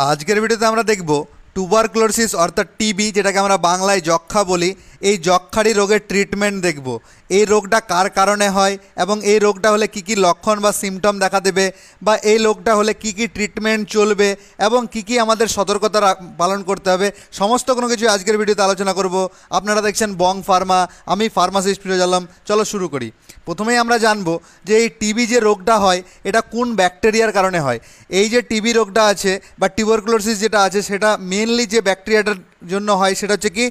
আজকের ভিডিওতে আমরা দেখব টুবারক্লোসিস অর্থাৎ টিবি, যেটাকে আমরা বাংলায় যক্ষ্মা বলি। এই যক্ষ্মারি রোগের ট্রিটমেন্ট দেখব। এই রোগটা কার কারণে হয় এবং এই রোগটা হলে কি কি লক্ষণ বা সিমটম দেখা দেবে, বা এই রোগটা হলে কি কি ট্রিটমেন্ট চলবে এবং কি কি আমাদের সতর্কতা পালন করতে হবে, সমস্ত কোনো কিছু আজকের ভিডিওতে আলোচনা করব। আপনারা দেখছেন বং ফার্মা, আমি ফার্মাসিস্ট ফিরোজ আলম। চলো শুরু করি। প্রথমেই আমরা জানবো যে এই টিবি যে রোগটা হয় এটা কোন ব্যাকটেরিয়ার কারণে হয়। এই যে টিবি রোগটা আছে বা টিউবারকুলোসিস যেটা আছে, সেটা মেনলি যে ব্যাকটেরিয়াটার জন্য হয় সেটা হচ্ছে কি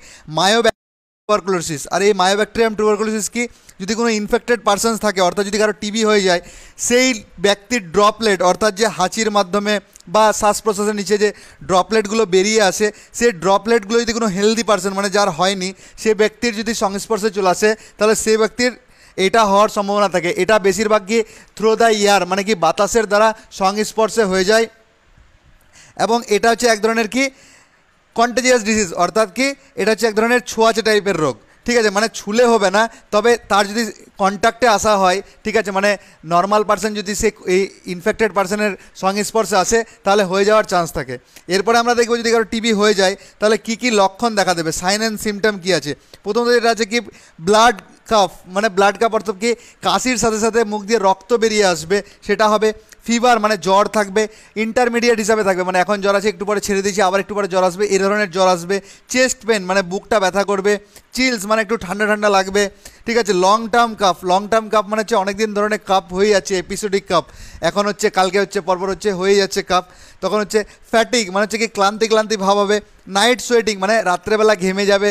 টুবারকুলোসিস। আর এই মায়োব্যাকটেরিয়াম টুবারকুলোসিস কি, যদি কোনো ইনফেক্টেড পারসনস থাকে, অর্থাৎ যদি কারো টিবি হয়ে যায়, সেই ব্যক্তির ড্রপলেট অর্থাৎ যে হাঁচির মাধ্যমে বা শ্বাস প্রশ্বাসের নিচে যে ড্রপলেটগুলো বেরিয়ে আসে, সেই ড্রপলেটগুলো যদি কোনো হেলদি পারসন মানে যার হয়নি, সে ব্যক্তির যদি সংস্পর্শে চলে আসে, তাহলে সেই ব্যক্তির এটা হওয়ার সম্ভাবনা থাকে। এটা বেশিরভাগই থ্রু দ্য এয়ার মানে কি বাতাসের দ্বারা সংস্পর্শে হয়ে যায়, এবং এটা হচ্ছে এক ধরনের কি কন্টেজিয়াস ডিজিজ, অর্থাৎ কি এটা হচ্ছে এক ধরনের ছোঁয়াচে টাইপের রোগ। ঠিক আছে, মানে ছুলে হবে না, তবে তার যদি কন্ট্যাক্টে আসা হয়, ঠিক আছে, মানে নর্মাল পার্সন যদি সে এই ইনফেক্টেড পার্সনের সংস্পর্শে আসে, তাহলে হয়ে যাওয়ার চান্স থাকে। এরপরে আমরা দেখব যদি কারো টিবি হয়ে যায় তাহলে কি কি লক্ষণ দেখা দেবে, সাইন অ্যান্ড সিমটম কী আছে। প্রথমত যেটা আছে কি ব্লাড কাফ, মানে ব্লাড কাফ অর্থাৎ কি কাশির সাথে সাথে মুখ দিয়ে রক্ত বেরিয়ে আসবে, সেটা হবে। ফিভার মানে জ্বর থাকবে, ইন্টারমিডিয়েট হিসাবে থাকবে, মানে এখন জ্বর আছে একটু পরে ছেড়ে দিয়েছি আবার একটু পরে জ্বর আসবে, এই ধরনের জ্বর আসবে। চেস্ট পেন মানে বুকটা ব্যথা করবে। চিলস মানে একটু ঠান্ডা ঠান্ডা লাগবে। ঠিক আছে, long term calf, long term calf মানে হচ্ছে অনেক দিন ধরনের কাপ হয়ে যাচ্ছে, এপিসোডিক কাপ, এখন হচ্ছে কালকে হচ্ছে পরপর হচ্ছে হয়ে যাচ্ছে কাপ, তখন হচ্ছে ফ্যাটিক মানে হচ্ছে কি ক্লান্তি ক্লান্তি ভাব হবে। নাইট সোয়েটিং মানে রাত্রেবেলা ঘেমে যাবে,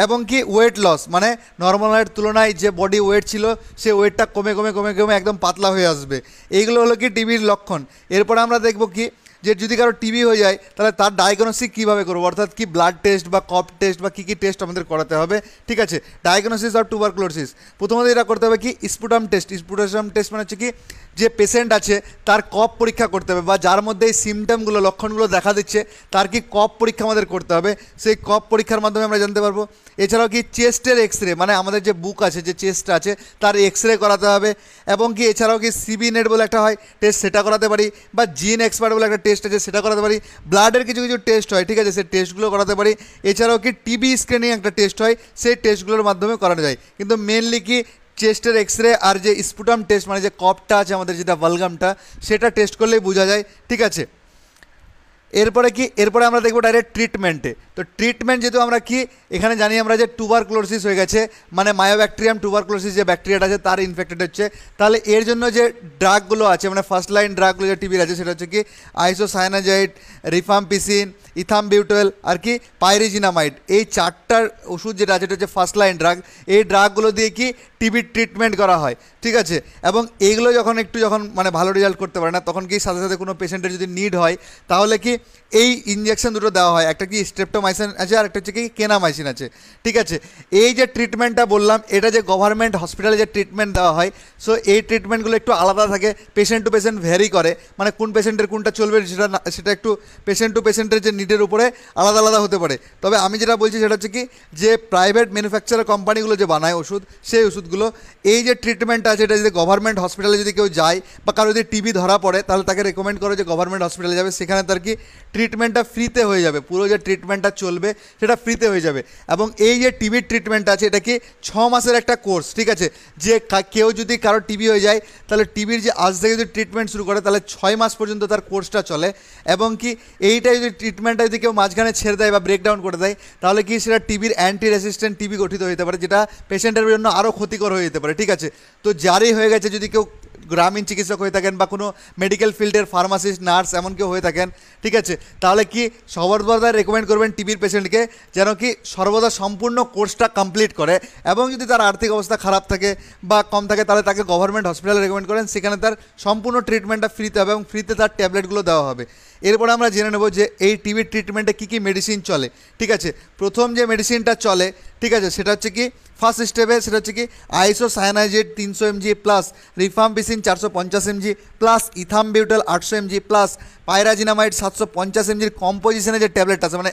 এবং কি ওয়েট লস মানে নর্মালের তুলনায় যে বডি ওয়েট ছিল সে ওয়েটটা কমে কমে কমে কমে একদম পাতলা হয়ে আসবে। এইগুলো হলো কি টিবির লক্ষণ। এরপরে আমরা দেখব কি যে যদি কারো টিবি হয়ে যায় তাহলে তার ডায়াগনোসিস কীভাবে করবো, অর্থাৎ কি ব্লাড টেস্ট বা কফ টেস্ট বা কী কী টেস্ট আমাদের করাতে হবে। ঠিক আছে, ডায়াগনোসিস অফ টুবারকুলোসিস প্রথমত এটা করতে হবে কি স্পুটাম টেস্ট। স্পুটাম টেস্ট মানে হচ্ছে কি যে পেশেন্ট আছে তার কফ পরীক্ষা করতে হবে, বা যার মধ্যে এই সিমটমগুলো লক্ষণগুলো দেখা দিচ্ছে তার কি কফ পরীক্ষা আমাদের করতে হবে। সেই কফ পরীক্ষার মাধ্যমে আমরা জানতে পারবো। এছাড়াও কি চেস্টের এক্স রে, মানে আমাদের যে বুক আছে যে চেস্ট আছে তার এক্স রে করাতে হবে, এবং কি এছাড়াও কি সিবি নেট বলে একটা হয় টেস্ট, সেটা করাতে পারি, বা জিন এক্সপার্ট বলে একটা টেস্ট আছে সেটা করাতে পারি। ব্লাডের কিছু কিছু টেস্ট হয়, ঠিক আছে, সেই টেস্টগুলো করাতে পারি। এছাড়াও কি টিবি স্ক্রিনিং একটা টেস্ট হয়, সেই টেস্টগুলোর মাধ্যমে করানো যায়। কিন্তু মেনলি কি চেস্টের এক্স রে আর যে স্পুটাম টেস্ট মানে যে কফটা আছে আমাদের যেটা ভালগামটা, সেটা টেস্ট করলেই বোঝা যায়। ঠিক আছে, এরপরে আমরা দেখবো ডাইরেক্ট ট্রিটমেন্টে। তো ট্রিটমেন্ট যেহেতু আমরা কি এখানে জানি আমরা যে টুবারকুলোসিস হয়ে গেছে, মানে মায়োব্যাকটেরিয়াম টুবারকুলোসিস যে ব্যাকটেরিয়াটা আছে তার ইনফেক্টেড হচ্ছে, তাহলে এর জন্য যে ড্রাগগুলো আছে মানে ফার্স্ট লাইন ড্রাগগুলো যে টিবির আছে সেটা হচ্ছে কি আইসোসায়ানাজাইড, রিফাম্পিসিন, ইথামবিউটেল আর কি পাইরিজিনামাইড। এই চারটার ওষুধ যেটা আছে এটা হচ্ছে ফার্স্ট লাইন ড্রাগ। এই ড্রাগগুলো দিয়ে কি টিবির ট্রিটমেন্ট করা হয়। ঠিক আছে, এবং এইগুলো যখন মানে ভালো রেজাল্ট করতে পারে না, তখন কি সাথে সাথে কোনো পেশেন্টের যদি নিড হয় তাহলে কি এই ইঞ্জেকশন দুটো দেওয়া হয়, একটা কি স্ট্রেপ্টোমাইসিন আছে আর একটা হচ্ছে কি কেনামাইসিন আছে। ঠিক আছে, এই যে ট্রিটমেন্টটা বললাম এটা যে গভর্নমেন্ট হসপিটালে যে ট্রিটমেন্ট দেওয়া হয়, সো এই ট্রিটমেন্টগুলো একটু আলাদা থাকে, পেশেন্ট টু পেশেন্ট ভ্যারি করে, মানে কোন পেশেন্টের কোনটা চলবে সেটা একটু পেশেন্ট টু পেশেন্টের যে নিডের উপরে আলাদা আলাদা হতে পারে। তবে আমি যেটা বলছি সেটা হচ্ছে কি যে প্রাইভেট ম্যানুফ্যাকচারার কোম্পানিগুলো যে বানায় ওষুধ, সেই ওষুধগুলো এই যে ট্রিটমেন্টটা আছে এটা যদি গভর্নমেন্ট হসপিটালে যদি কেউ যায় বা কারো যদি টিবি ধরা পড়ে তাহলে তাকে রেকমেন্ড করে যে গভর্নমেন্ট হসপিটালে যাবে, সেখানে তার কি ট্রিটমেন্টটা ফ্রিতে হয়ে যাবে, পুরো যে ট্রিটমেন্টটা চলবে সেটা ফ্রিতে হয়ে যাবে। এবং এই যে টিবির ট্রিটমেন্টটা আছে এটা কি 6 মাসের একটা কোর্স। ঠিক আছে, যে কেউ যদি কারো টিবি হয়ে যায় তাহলে টিবির যে আজ থেকে যদি ট্রিটমেন্ট শুরু করে তাহলে 6 মাস পর্যন্ত তার কোর্সটা চলে, এবং কি এইটা যদি ট্রিটমেন্টটা যদি কেউ মাঝখানে ছেড়ে দেয় বা ব্রেকডাউন করে দেয় তাহলে কি সেটা টিবির অ্যান্টি রেসিস্ট্যান্ট টিবি গঠিত হতে পারে, যেটা পেশেন্টের জন্য আরও ক্ষতিকর হয়ে যেতে পারে। ঠিক আছে, তো যারই হয়ে গেছে, যদি কেউ গ্রামীণ চিকিৎসক হয়ে থাকেন বা কোনো মেডিকেল ফিল্ডের ফার্মাসিস্ট, নার্স এমন কেউ হয়ে থাকেন, ঠিক আছে, তাহলে কি সর্বদা রেকমেন্ড করবেন টিবির পেশেন্টকে যেন কি সর্বদা সম্পূর্ণ কোর্সটা কমপ্লিট করে, এবং যদি তার আর্থিক অবস্থা খারাপ থাকে বা কম থাকে তাহলে তাকে গভর্নমেন্ট হসপিটালে রেকমেন্ড করেন, সেখানে তার সম্পূর্ণ ট্রিটমেন্টটা ফ্রিতে হবে এবং ফ্রিতে তার ট্যাবলেটগুলো দেওয়া হবে। এরপরে আমরা জেনে নেব যে এই টিবির ট্রিটমেন্টে কী কী মেডিসিন চলে। ঠিক আছে, প্রথম যে মেডিসিনটা চলে, ঠিক আছে, সেটা হচ্ছে কি ফার্স্ট স্টেপে সেটা হচ্ছে কি isoniazid 300 mg plus rifampicin 450 mg plus ethambutol 800 mg plus pyrazinamide 750 mg কম্পোজিশনে যে ট্যাবলেট আছে, মানে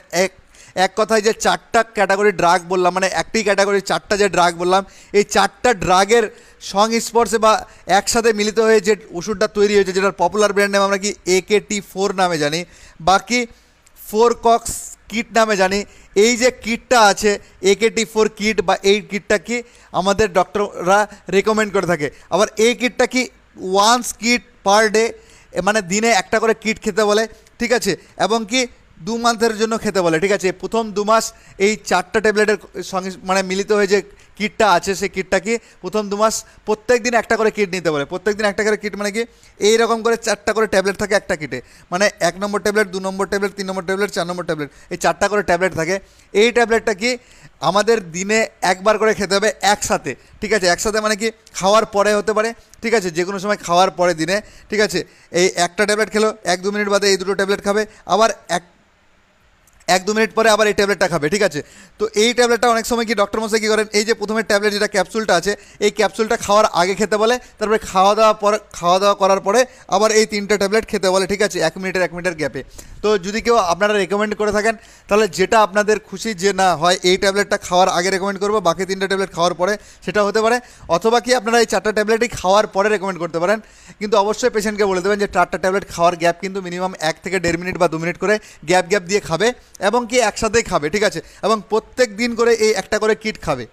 এক কথায় যে চারটা ক্যাটাগরি ড্রাগ বললাম, মানে একটি ক্যাটাগরি চারটা যে ড্রাগ বললাম, এই চারটা ড্রাগের সংস্পর্শে বা একসাথে মিলিত হয়ে যে ওষুধটা তৈরি হয়েছে, যেটার পপুলার ব্র্যান্ড নেম আমরা কি AKT4 নামে জানি, বাকি কক্স কিট নামে জানি। এই যে কিটটা আছে AKT4 কিট বা এই কিটটা কি আমাদের ডক্টররা রেকমেন্ড করে থাকে। আবার এই কিটটা কি ওয়ান্স কিট পার ডে, মানে দিনে একটা করে কিট খেতে বলে, ঠিক আছে, এবং কি 2 মান্থের জন্য খেতে বলে, ঠিক আছে। প্রথম 2 মাস এই 4টা ট্যাবলেটের সঙ্গে মানে মিলিত হয়ে যে কিটটা আছে সেই কিটটা কি প্রথম 2 মাস প্রত্যেক দিন একটা করে কিট নিতে বলে। প্রত্যেক দিন একটা করে কিট মানে কি এইরকম করে 4টা করে ট্যাবলেট থাকে একটা কিটে, মানে 1 নম্বর ট্যাবলেট, 2 নম্বর ট্যাবলেট, 3 নম্বর ট্যাবলেট, 4 নম্বর ট্যাবলেট, এই 4টা করে ট্যাবলেট থাকে। এই ট্যাবলেটটা কি আমাদের দিনে একবার করে খেতে হবে একসাথে, ঠিক আছে। একসাথে মানে কি খাওয়ার পরে হতে পারে, ঠিক আছে, যে কোনো সময় খাওয়ার পরে দিনে, ঠিক আছে। এই একটা ট্যাবলেট খেলো, 1-2 মিনিট বাদে এই দুটো ট্যাবলেট খাবে, আবার 1-2 মিনিট পরে আবার এই ট্যাবলেটটা খাবে, ঠিক আছে। তো এই ট্যাবলেটটা অনেক সময় কি ডক্টর মশাই কী করেন, এই যে প্রথমে ট্যাবলেট যেটা ক্যাপসুলটা আছে এই ক্যাপসুলটা খাওয়ার আগে খেতে বলে, তারপরে খাওয়া দাওয়া করার পরে আবার এই 3টে ট্যাবলেট খেতে বলে, ঠিক আছে, 1 মিনিটের গ্যাপে। তো যদি কেউ আপনারা রেকমেন্ড করে থাকেন তাহলে যেটা আপনাদের খুশি যে না হয় এই ট্যাবলেটটা খাওয়ার আগে রেকমেন্ড করবো, বাকি 3টে ট্যাবলেট খাওয়ার পরে, সেটা হতে পারে। অথবা কি আপনারা এই 4টা ট্যাবলেটই খাওয়ার পরে রেকমেন্ড করতে পারেন, কিন্তু অবশ্যই পেশেন্টকে বলে দেবেন যে 4টা ট্যাবলেট খাওয়ার গ্যাপ কিন্তু মিনিমাম 1 থেকে 1.5 মিনিট বা 2 মিনিট করে গ্যাপ দিয়ে খাবে, এবং কি একসাথেই খাবে, ঠিক আছে, এবং প্রত্যেক দিন করে এই একটা করে কিট খাবে।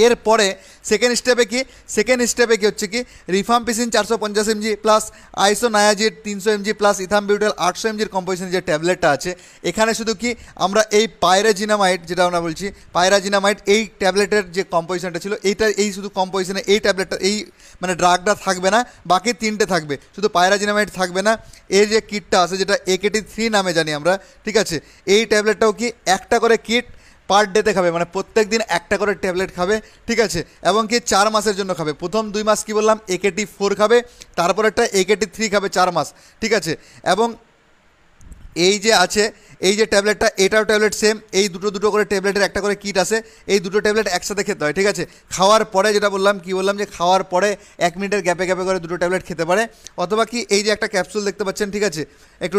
এরপরে সেকেন্ড স্টেপে কি হচ্ছে কি rifampicin 450 mg plus isoniazid 300 mg plus ethambutol 800 mg composition যে ট্যাবলেটটা আছে, এখানে শুধু কি আমরা এই পাইরাজিনামাইড যেটা আমরা বলছি পাইরাজিনামাইড এই ট্যাবলেটের যে কম্পোজিশনটা ছিল এই শুধু কম্পোজিশনে এই ট্যাবলেটটা এই মানে ড্রাগটা থাকবে না, বাকি 3টে থাকবে, শুধু পাইরাজিনামাইড থাকবে না। এই যে কিটটা আছে যেটা AKT3 নামে জানি আমরা, ঠিক আছে, এই ট্যাবলেটটাও কি একটা করে কিট পার ডেতে খাবে, মানে প্রত্যেক দিন একটা করে ট্যাবলেট খাবে, ঠিক আছে, এবং কি 4 মাসের জন্য খাবে। প্রথম 2 মাস কি বললাম AKT4 খাবে, তারপর একটা AKT3 খাবে 4 মাস, ঠিক আছে। এবং এই যে আছে এই যে ট্যাবলেটটা এটাও ট্যাবলেট সেম, এই দুটো করে ট্যাবলেটের একটা করে কিট আছে, এই দুটো ট্যাবলেট একসাথে খেতে হয়, ঠিক আছে। খাওয়ার পরে যেটা বললাম যে খাওয়ার পরে 1 মিনিটের গ্যাপে করে দুটো ট্যাবলেট খেতে পারে। অথবা কি এই যে একটা ক্যাপসুল দেখতে পাচ্ছেন, ঠিক আছে, একটু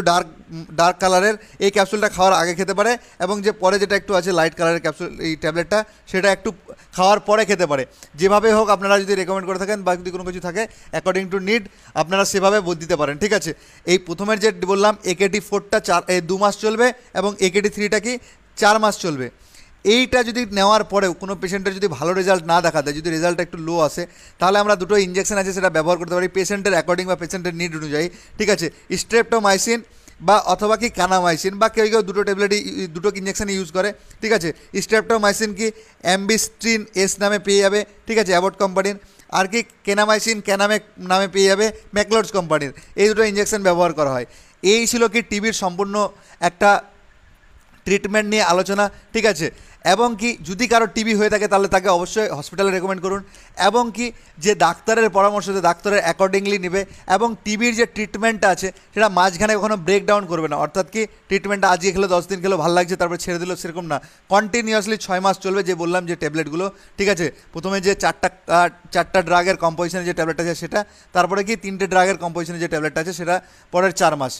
ডার্ক কালারের, এই ক্যাপসুলটা খাওয়ার আগে খেতে পারে, এবং যে পরে যেটা একটু আছে লাইট কালারের ক্যাপসুল এই ট্যাবলেটটা সেটা একটু খাওয়ার পরে খেতে পারে। যেভাবে হোক আপনারা যদি রেকমেন্ড করে থাকেন বা যদি কোনো কিছু থাকে অ্যাকর্ডিং টু নিড আপনারা সেভাবে দিতে পারেন, ঠিক আছে। এই প্রথমের যে বললাম AKT4টা 2 মাস চলবে এবং AKT3টা কি 4 মাস চলবে। এইটা যদি নেওয়ার পরেও কোনো পেশেন্টের যদি ভালো রেজাল্ট না দেখা দেয়, যদি রেজাল্টটা একটু লো আসে, তাহলে আমরা দুটো ইঞ্জেকশন আছে সেটা ব্যবহার করতে পারি পেশেন্টের অ্যাকর্ডিং বা পেশেন্টের নিড অনুযায়ী, ঠিক আছে। স্ট্রেপ্টোমাইসিন বা অথবা কি কানামাইসিন বা কেউ দুটো ট্যাবলেটই দুটো ইঞ্জেকশন ইউজ করে, ঠিক আছে। স্ট্রেপ্টোমাইসিন কি অ্যাম্বিস্ট্রিন এস নামে পেয়ে যাবে, ঠিক আছে, অ্যাবট কোম্পানির। আর কি কেনামাইসিন নামে পেয়ে যাবে ম্যাকলোডস কোম্পানির। এই দুটো ইঞ্জেকশন ব্যবহার করা হয়। এই ছিল কি টিবির সম্পূর্ণ একটা ট্রিটমেন্ট নিয়ে আলোচনা, ঠিক আছে। এবং কি যদি কারো টিবি হয়ে থাকে তাহলে তাকে অবশ্যই হসপিটালে রেকমেন্ড করুন, এবং কি যে ডাক্তারের পরামর্শ যে ডাক্তারের অ্যাকর্ডিংলি নেবে, এবং টিবির যে ট্রিটমেন্টটা আছে সেটা মাঝখানে কখনো ব্রেকডাউন করবে না। অর্থাৎ কি ট্রিটমেন্টটা আজকে খেলো 10 দিন খেলো ভালো লাগছে তারপরে ছেড়ে দিল, সেরকম না, কন্টিনিউয়াসলি 6 মাস চলবে। যে বললাম যে ট্যাবলেটগুলো, ঠিক আছে, প্রথমে যে 4টা ড্রাগের কম্পোজিশনে যে ট্যাবলেট আছে সেটা, তারপরে কি 3টে ড্রাগের কম্পোজিশনে যে ট্যাবলেটটা আছে সেটা পরের 4 মাস।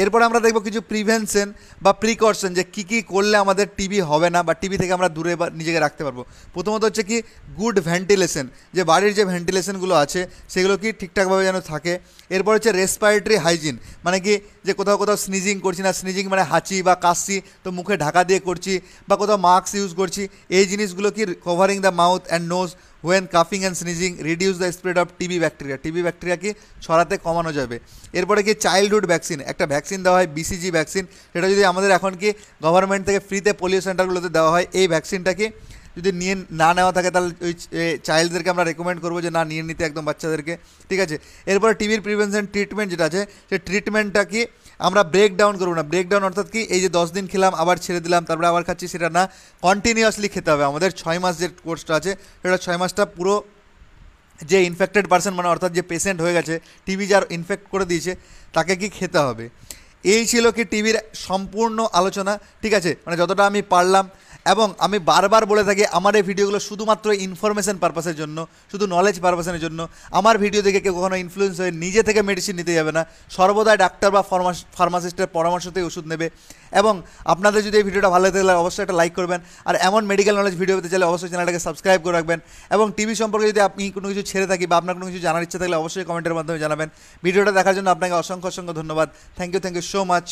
এরপরে আমরা দেখব কিছু প্রিভেনশন বা প্রিকশন যে কী করলে আমাদের টিবি হবে না বা টিবি থেকে আমরা দূরে বা নিজেকে রাখতে পারবো। প্রথমত হচ্ছে কি গুড ভেন্টিলেশন, যে বাড়ির যে ভেন্টিলেশনগুলো আছে সেগুলো কি ঠিকঠাকভাবে যেন থাকে। এরপর হচ্ছে রেসপিরেটরি হাইজিন, মানে কি যে কোথাও স্নিজিং করছি না, স্নিজিং মানে হাঁচি বা কাশছি তো মুখে ঢাকা দিয়ে করছি, বা কোথাও মাস্ক ইউজ করছি, এই জিনিসগুলো কি covering the mouth and nose when coughing and sneezing reduce the spread of TB bacteria কি ছড়াতে কমানো যাবে। এরপরে কি চাইল্ডহুড ভ্যাকসিন, একটা ভ্যাকসিন দেওয়া হয় BCG ভ্যাকসিন, সেটা যদি আমাদের এখন কি গভর্নমেন্ট থেকে ফ্রিতে পোলিও সেন্টারগুলোতে দেওয়া হয়, এই ভ্যাকসিনটাকে যদি না নেওয়া থাকে তাহলে ওই চাইল্ডদেরকে আমরা রেকমেন্ড করবো যে না নিয়ে নিতে একদম বাচ্চাদেরকে, ঠিক আছে। এরপরে টিবির প্রিভেনশন ট্রিটমেন্ট যেটা আছে সেই ট্রিটমেন্টটা কি আমরা ব্রেকডাউন করবো না। ব্রেকডাউন অর্থাৎ কি এই যে 10 দিন খেলাম আবার ছেড়ে দিলাম তারপরে আবার খাচ্ছি, সেটা না, কন্টিনিউয়াসলি খেতে হবে। আমাদের 6 মাস যে কোর্সটা আছে সেটা 6 মাসটা পুরো যে ইনফেক্টেড পার্সন মানে অর্থাৎ যে পেশেন্ট হয়ে গেছে টিবি যার ইনফেক্ট করে দিয়েছে তাকে কি খেতে হবে। এই ছিল কি টিবির সম্পূর্ণ আলোচনা, ঠিক আছে, মানে যতটা আমি পারলাম। এবং আমি বারবার বলে থাকি আমার এই ভিডিওগুলো শুধুমাত্র ইনফরমেশন পারপাসের জন্য, শুধু নলেজ পারপাসের জন্য। আমার ভিডিও দেখে কেউ কখনো ইনফ্লুয়েন্স হয়ে নিজে থেকে মেডিসিন নিতে যাবে না, সর্বদাই ডাক্তার বা ফার্মাসিস্টের পরামর্শতেই ওষুধ নেবে। এবং আপনাদের যদি এই ভিডিওটা ভালো লাগে তাহলে অবশ্যই একটা লাইক করবেন, আর এমন মেডিকেল নলেজ ভিডিও পেতে চাইলে অবশ্যই চ্যানেলটাকে সাবস্ক্রাইব করে রাখবেন। এবং টিভি সম্পর্কে যদি আপনি কোনো কিছু ছেড়ে থাকি বা আপনার কোনো কিছু জানার ইচ্ছা থাকলে অবশ্যই কমেন্টের মাধ্যমে জানাবেন। ভিডিওটা দেখার জন্য আপনাকে অসংখ্য ধন্যবাদ। Thank you so much.